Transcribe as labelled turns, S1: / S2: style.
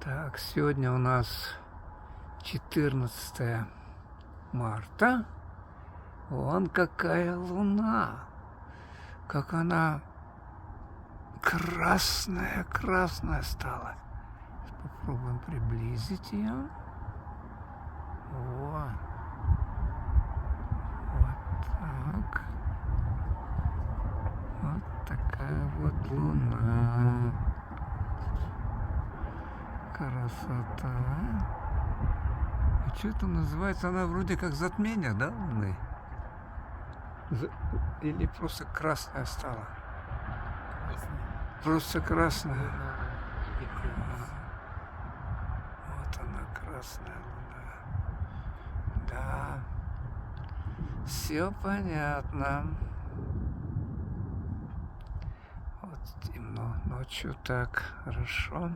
S1: Так, сегодня у нас 14 марта. Вон какая луна. Как она красная стала. Попробуем приблизить ее. Вот так. Вот такая вот луна. Красота. А что это называется? Она вроде как затмение, да, луны? Или просто красная стала? Просто красная. Вот она, красная луна. Да. Все понятно. Вот темно ночью, так хорошо.